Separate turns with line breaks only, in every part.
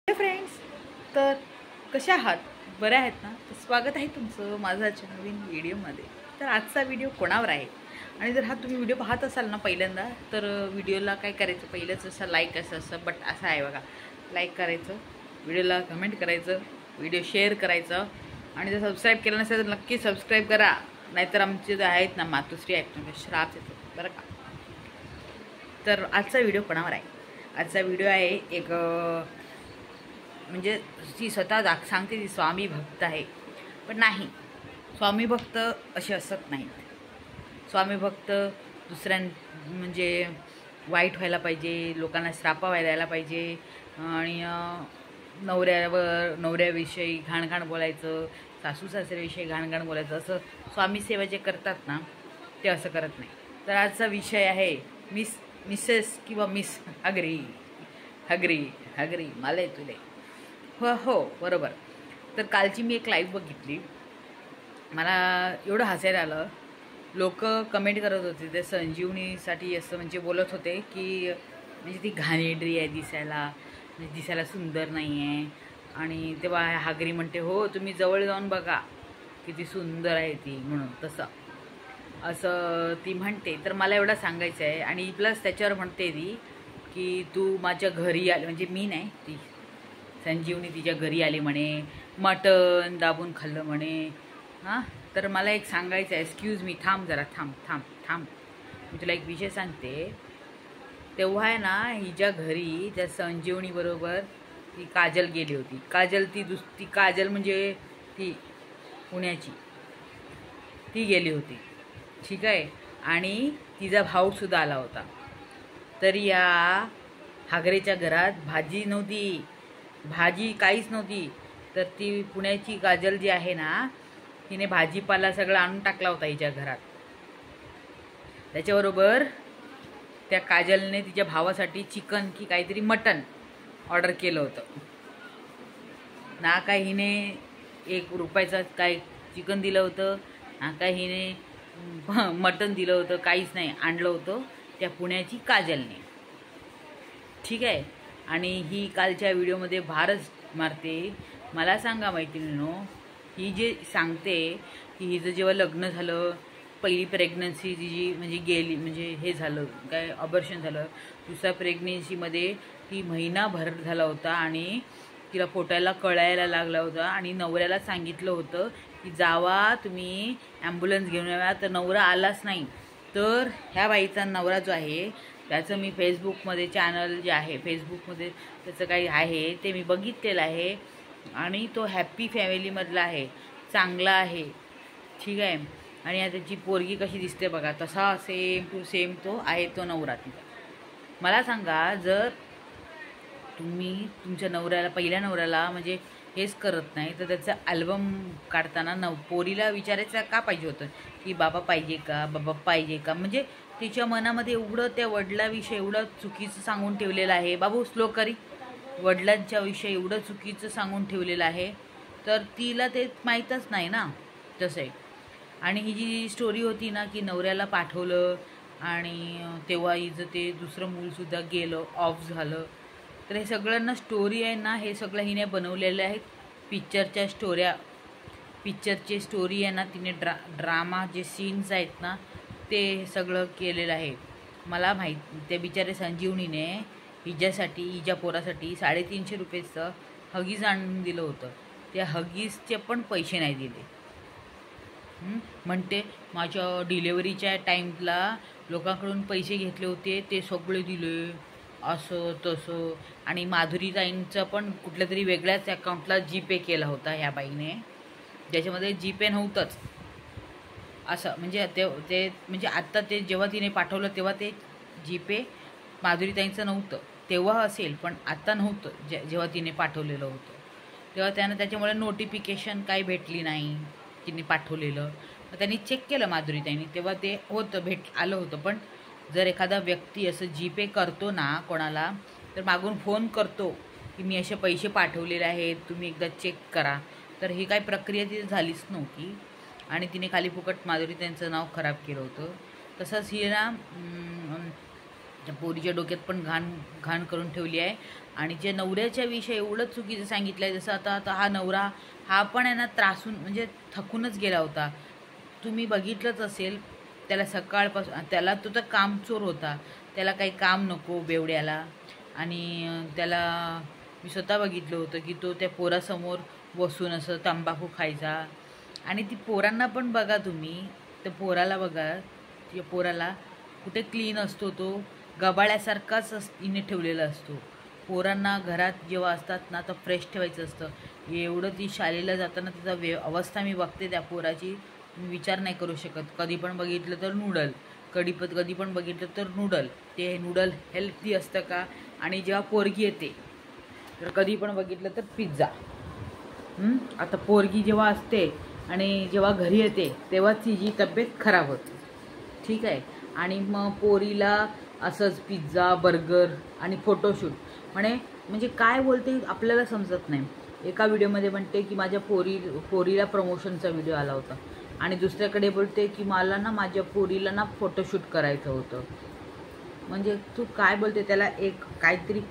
Hi friends, तर कशा आहात? बरे आहेत ना? तर स्वागत आहे तुमचं माझ्या नवीन व्हिडिओमध्ये. तर आजचा व्हिडिओ कोणावर आहे? आणि जर हा तुम्ही व्हिडिओ पाहत असाल ना पहिल्यांदा, तर व्हिडिओला काय करायचं, पहिलंच असं लाईक असं बट असं आहे बघा, लाईक करायचं, व्हिडिओला कमेंट करायचं, व्हिडिओ शेअर करायचं आणि जर सबस्क्राईब केलं नसेल तर नक्की सबस्क्राईब करा. नाहीतर आमचे जे आहेत ना मातोश्री आहेत ना श्राप येतो बरं का. तर आजचा व्हिडिओ कोणावर आहे? आजचा व्हिडिओ आहे एक म्हणजे ती स्वतः सांगते ती स्वामी भक्त आहे, पण नाही, स्वामी भक्त असे असत नाहीत. स्वामी भक्त दुसऱ्यां म्हणजे वाईट व्हायला पाहिजे, लोकांना श्रापा द्यायला पाहिजे आणि नवऱ्याविषयी घाणघाण बोलायचं, सासू सासऱ्याविषयी घाणघाण बोलायचं, असं स्वामी सेवा जे करतात ना ते असं करत नाही. तर आजचा विषय आहे मिसेस किंवा मिस हगरी हगरी हगरी मला तुले. हो बरोबर. तर कालची मी एक लाईव्ह बघितली, मला एवढं हसायला आलं. लोक कमेंट करत होते ते संजीवनीसाठी असं म्हणजे बोलत होते की म्हणजे ती घाणेरडी आहे दिसायला, म्हणजे दिसायला सुंदर नाही आहे. आणि तेव्हा हागरी म्हणते हो तुम्ही जवळ जाऊन बघा किती सुंदर आहे ती, म्हणून तसं असं ती म्हणते. तर मला एवढं सांगायचं आहे. आणि प्लस त्याच्यावर म्हणते ती की तू माझ्या घरी आली, म्हणजे मी नाही, ती संजीवनी तिच्या घरी आली म्हणे, मटण दाबून खाल्लं म्हणे. हां, तर मला एक सांगायचं आहे, एक्सक्यूज मी, थांब जरा, थांब थांब थांब, मी तुला एक विषय सांगते. तेव्हा आहे ना हिच्या घरी त्या संजीवनीबरोबर ती काजल गेली होती. काजल ती काजल म्हणजे ती पुण्याची, ती गेली होती, ठीक आहे. आणि तिचा भाऊसुद्धा आला होता. तर या हागरेच्या घरात भाजी नव्हती, भाजी काहीच नव्हती. तर ती पुण्याची काजल जी आहे ना, तिने भाजीपाला सगळं आणून टाकला होता हिच्या घरात. त्याच्याबरोबर त्या काजलने तिच्या भावासाठी चिकन की काहीतरी मटन ऑर्डर केलं होतं ना. काय हिने 1 रुपयाचं काय चिकन दिलं होतं ना, काय हिने मटन दिलं होतं, काहीच नाही आणलं होतं त्या पुण्याची काजलने, ठीक आहे. आणि ही कालच्या व्हिडिओमध्ये भारच मारते. मला सांगा मैत्रिणींनो, ही जे सांगते की हिचं जेव्हा लग्न झालं, पहिली प्रेग्नन्सी तिची म्हणजे गेली, म्हणजे हे झालं काय, ऑपरेशन झालं. दुसऱ्या प्रेग्नन्सीमध्ये ती महिनाभर झाला होता आणि तिला पोटायला कळायला लागला होता. आणि नवऱ्याला सांगितलं होतं की जावा तुम्ही ॲम्ब्युलन्स घेऊन यावा, तर नवरा आलाच नाही. तर ह्या बाईचा नवरा जो आहे त्याचं मी फेसबुकमध्ये चॅनल जे आहे, फेसबुकमध्ये त्याचं काही आहे ते मी बघितलेलं आहे. आणि तो हॅप्पी फॅमिलीमधला आहे, चांगला आहे, ठीक आहे. आणि आता त्याची पोरगी कशी दिसते बघा, तसा सेम टू सेम तो आहे तो नवरा तिचा. मला सांगा, जर तुम्ही तुमच्या नवऱ्याला, पहिल्या नवऱ्याला म्हणजे हेच करत नाही, तर त्याचा अल्बम काढताना पोरीला विचारायचं का पाहिजे होतं की बाबा पाहिजे का, बाबा पाहिजे का. म्हणजे तिच्या मनामध्ये एवढं त्या वडिलाविषयी एवढं चुकीचं सांगून ठेवलेलं आहे. बाबू स्लो करी, वडिलांच्या विषयी एवढं चुकीचं सांगून ठेवलेलं आहे, तर तिला ते माहीतच नाही ना तसं आहे. आणि ही जी स्टोरी होती ना की नवऱ्याला पाठवलं आणि तेव्हा हिचं ते दुसरं मूलसुद्धा गेलं, ऑफ झालं. तर हे सगळ्यांना स्टोरी आहे ना, हे सगळं हिने बनवलेलं आहे. पिक्चरच्या पिक्चरची स्टोरी आहे ना, तिने ड्रामा जे सीन्स आहेत ना ते सगळं केलेलं आहे. मला माहीत, त्या बिचारे संजीवनीने हिच्या पोरासाठी 350 रुपयेचं हगीज आणून दिलं होतं. त्या हगीजचे पण पैसे नाही दिले. म्हणते माझ्या डिलेवरीच्या टाईमला लोकांकडून पैसे घेतले होते, ते सगळे दिले, असं तसं. आणि माधुरीताईंचं पण कुठल्या तरी वेगळ्याच अकाउंटला जीपे केला होता ह्या बाईने, ज्याच्यामध्ये जीपे नव्हतंच असं. म्हणजे ते म्हणजे आत्ता ते जेव्हा तिने पाठवलं तेव्हा ते जीपे माधुरीताईंचं नव्हतं, तेव्हा असेल पण आत्ता नव्हतं. जेव्हा तिने पाठवलेलं होतं तेव्हा त्यानं त्याच्यामुळे नोटिफिकेशन काही भेटली नाही तिने पाठवलेलं. तर त्यांनी चेक केलं माधुरीताईंनी, तेव्हा ते होतं, आलं होतं. पण जर एखादा व्यक्ती असं जीपे करतो ना कोणाला, तर मागून फोन करतो की मी असे पैसे पाठवलेले आहेत, तुम्ही एकदा चेक करा, तर ही काय प्रक्रिया तिथे झालीच नव्हती. आणि तिने खाली फुकट माधुरीताईंचं नाव खराब केलं होतं. तसंच ही ना त्या पोरीच्या डोक्यात पण घाण करून ठेवली आहे. आणि जे नवऱ्याच्या विषयी एवढं चुकीचं सांगितलं आहे, जसं आता हा नवरा हा पण आहे ना त्रासून म्हणजे थकूनच गेला होता. तुम्ही बघितलंच असेल त्याला सकाळपासून, त्याला तो तर कामचोर होता, त्याला काही काम नको बेवड्याला. आणि त्याला मी स्वतः बघितलं होतं की तो त्या पोरासमोर बसून असं तंबाखू खायचा. आणि ती पोरांना पण बघा तुम्ही, त्या पोराला बघा, त्या पोराला कुठे क्लीन असतो, तो गबाळ्यासारखाच हिने ठेवलेला असतो. पोरांना घरात जेव्हा असतात ना तर फ्रेश ठेवायचं असतं. एवढं ती शाळेला जाताना तिचा अवस्था मी बघते त्या पोराची, मी विचार नाही करू शकत. कधी पण बघितलं तर नूडल, कधी पण बघितलं तर नूडल. ते नूडल हेल्थी असतं का? आणि जेव्हा पोरगी येते तर कधी पण बघितलं तर पिझ्झा. आता पोरगी जेव्हा असते आणि जेव्हा घरी येते तेव्हाच तिची तब्येत खराब होते, ठीक आहे. आणि मग पोरीला असंच पिझ्झा, बर्गर आणि फोटोशूट. म्हणजे काय बोलते आपल्याला समजत नाही. एका व्हिडिओमध्ये म्हणते की माझ्या पोरीला प्रमोशनचा व्हिडिओ आला होता, आणि दुसऱ्याकडे बोलते की मला ना माझ्या पोरीला ना फोटोशूट करायचं होतं. म्हणजे तू काय बोलते? त्याला एक काहीतरी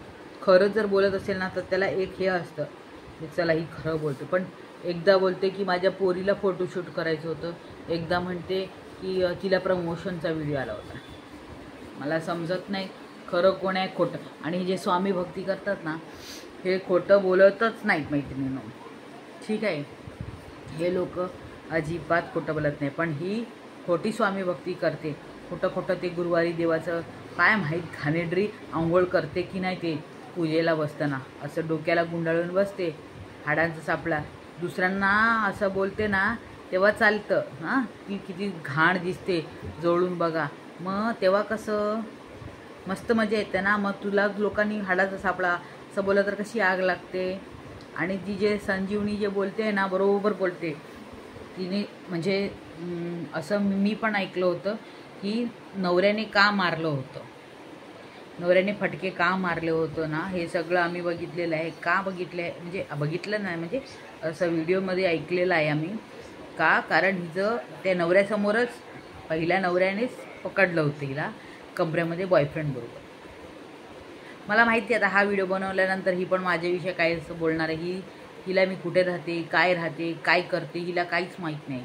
खरं जर बोलत असेल ना तर त्याला एक हे असतं की चला ही खरं बोलते. पण एकदा बोलते की माझ्या पोरीला फोटोशूट करायचं होतं, एकदा म्हणते की तिला प्रमोशनचा व्हिडिओ आला होता. मला समजत नाही खरं कोण आहे खोटं. आणि हे जे स्वामी भक्ती करतात ना हे खोटं बोलतच नाहीत मैत्रिणींनो, ठीक आहे. हे लोक अजिबात खोटं बोलत नाही. पण ही खोटी स्वामी भक्ती करते. खोटं ते गुरुवारी देवाचं काय माहीत घाणेरडी आंघोळ करते की नाही ते पूजेला बसताना. असं डोक्याला गुंडाळून बसते, हाडांचा सापळा. दुसऱ्यांना असं बोलते ना तेव्हा चालतं. हां, ती किती घाण दिसते जवळून बघा, मग तेव्हा कसं मस्त मजा येते ना. मग तुला लोकांनी हाडाचा सापळा असं बोललं तर कशी आग लागते. आणि ती जे संजीवनी जे बोलते ना बरोबर बोलते तिने. म्हणजे असं मी पण ऐकलं होतं की नवऱ्याने का मारलं होतं, नवऱ्याने फटके का मारले होतं ना, हे सगळं आम्ही बघितलेलं आहे. का बघितलं आहे म्हणजे बघितलं नाही, म्हणजे असं व्हिडिओमध्ये ऐकलेलं आहे आम्ही. का? कारण हिचं त्या नवऱ्यासमोरच पहिल्या नवऱ्यानेच पकडलं होतं हिला कमऱ्यामध्ये बॉयफ्रेंडबरोबर. मला माहिती आहे आता हा व्हिडिओ बनवल्यानंतर ही पण माझ्याविषयी काय असं बोलणार आहे. हिला मी कुठे राहते, काय करते हिला काहीच माहीत नाही.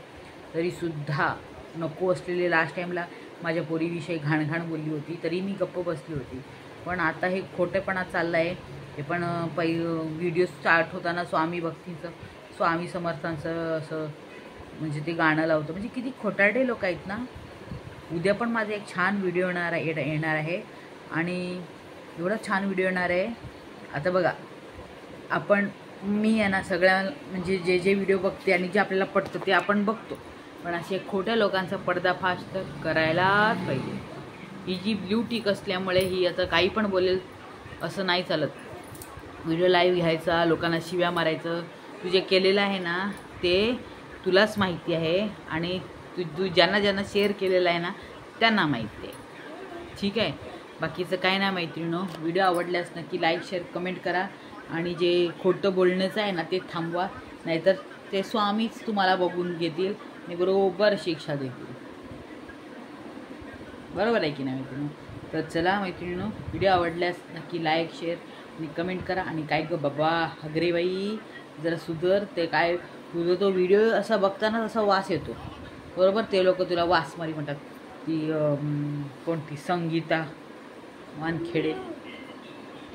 तरीसुद्धा नको असलेले लास्ट टाईमला माझ्या पोरीविषयी घाणघाण बोलली होती, तरी मी गप्प बसली होती. पण आता हे खोटेपणा चाललं आहे. हे पण व्हिडिओ स्टार्ट होताना स्वामी भक्तीचं, स्वामी समर्थांचं असं म्हणजे ते गाणं लावतं. म्हणजे किती खोटारडे लोक आहेत ना. उद्या पण माझा एक छान व्हिडिओ येणार आहे आणि एवढा छान व्हिडिओ येणार आहे. आता बघा मी आहे ना सगळ्या म्हणजे जे व्हिडिओ बघते आणि जे आपल्याला पटतं ते आपण बघतो, पण असे खोट्या लोकांचा पर्दाफाश तर करायलाच पाहिजे. ही जी ब्ल्यू टिक असल्यामुळे ही आता काही पण बोलेल असं नाही चालत. व्हिडिओ लाईव्ह घ्यायचा, लोकांना शिव्या मारायचं, तू जे केलेलं आहे ना ते तुलाच माहिती आहे. आणि तू ज्यांना शेअर केलेलं आहे ना त्यांना माहिती आहे, ठीक आहे. बाकीचं काय नाही मैत्रिणींनो. व्हिडिओ आवडल्यास नक्की लाईक, शेअर, कमेंट करा. आणि जे खोटं बोलण्याचं आहे ना ते थांबवा, नाहीतर ते स्वामीच तुम्हाला बघून घेतील आणि बरोबर शिक्षा देतील. बरोबर आहे की नाही मैत्रिणींनो? तर चला मैत्रिणींनो, व्हिडिओ आवडल्यास नक्की लाईक, शेअर आणि कमेंट करा. आणि काय गं बाबा हगरे बाई जरा सुधर. ते काय तुझं तो व्हिडिओ असा बघताना असा वास येतो, बरोबर. ते लोक तुला वासमारी म्हणतात. ती कोणती संगीता वानखेडे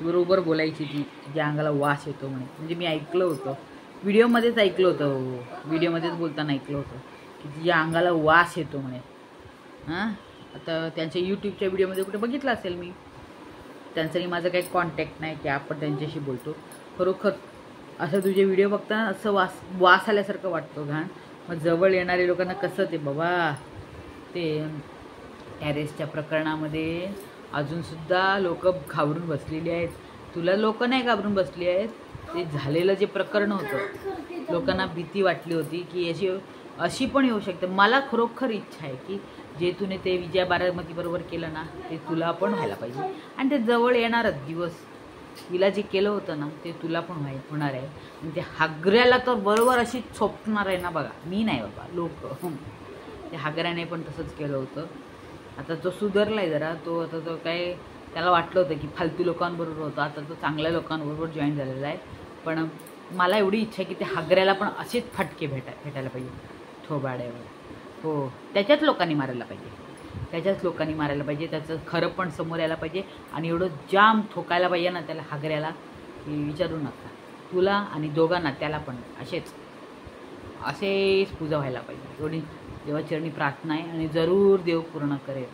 बरोबर बोलायची, ती तिच्या अंगाला वास येतो म्हणे. म्हणजे मी ऐकलं होतं व्हिडिओमध्येच व्हिडिओमध्येच बोलताना ऐकलं होतं की तिच्या अंगाला वास येतो म्हणे. हां, आता त्यांच्या यूट्यूबच्या व्हिडिओमध्ये कुठे बघितलं असेल मी. त्यांचाही माझं काही कॉन्टॅक्ट नाही की आपण त्यांच्याशी बोलतो. खरोखर असं तुझे व्हिडिओ बघताना असं वास आल्यासारखं वाटतं घाण. मग जवळ येणाऱ्या लोकांना कसं ते बाबा ते टेरेसच्या प्रकरणामध्ये अजूनसुद्धा लोक घाबरून बसलेली आहेत. तुला लोक नाही घाबरून बसली आहेत, ते झालेलं जे प्रकरण होतं लोकांना भीती वाटली होती की अशी पण येऊ शकते. मला खरोखर इच्छा आहे की जे तुने ते विजया बारामतीबरोबर केलं ना ते तुला पण व्हायला पाहिजे. आणि ते जवळ येणारच दिवस. तिला जे केलं होतं ना ते तुला पण होणार आहे. आणि ते हागऱ्याला तर बरोबर अशी छोपणार आहे ना बघा. मी नाही बाबा, लोक. ते हागऱ्याने पण तसंच केलं होतं. आता तो सुधारला आहे जरा. तो आता तो काय त्याला वाटलं होतं की फालतू लोकांबरोबर होतं, आता तो चांगल्या लोकांबरोबर जॉईन झालेला आहे. पण मला एवढी इच्छा आहे की ते हागऱ्याला पण असेच फटके भेटायला पाहिजे थोबाड्यावर. हो, त्याच्याच लोकांनी मारायला पाहिजे, त्याचं खरं पण समोर यायला पाहिजे. आणि एवढं जाम ठोकायला पाहिजे ना त्याला हागऱ्याला की विचारू नका. तुला आणि दोघांना त्याला पण असेच पूजा व्हायला पाहिजे, एवढी देवाचरणी प्रार्थना आहे. आणि जरूर देव पूर्ण करेल.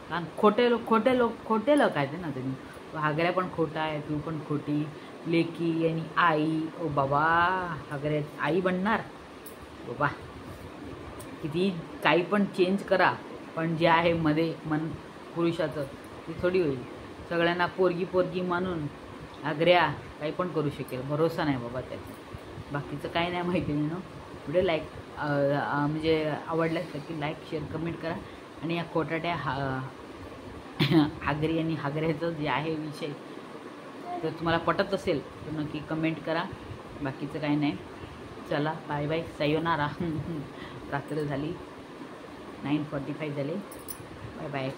कारण खोटे लोक आहेत ना तुम्ही. हागऱ्या पण खोटा आहे, तू पण खोटी, लेकी आणि आई. ओ बाबा, हागऱ्या आई बनणार बाबा. किती काही पण चेंज करा, पण जे आहे मध्ये मन पुरुषाचं ते थोडी होईल. सगळ्यांना पोरगी मानून हागऱ्या काही पण करू शकेल, भरोसा नाही बाबा त्याचा. बाकीचं काही नाही माहिती नाही. व्हिडिओ लाईक म्हणजे आवडल्यास की लाईक, शेअर, कमेंट करा. आणि या खोटाट्या हागरी आणि हागऱ्याचं जे आहे विषय, जर तुम्हाला पटत असेल तर नक्की कमेंट करा. बाकीचं काही नाही. चला, बाय बाय, सायोनारा. रात्र झाली, 9:45 झाले. Bye bye.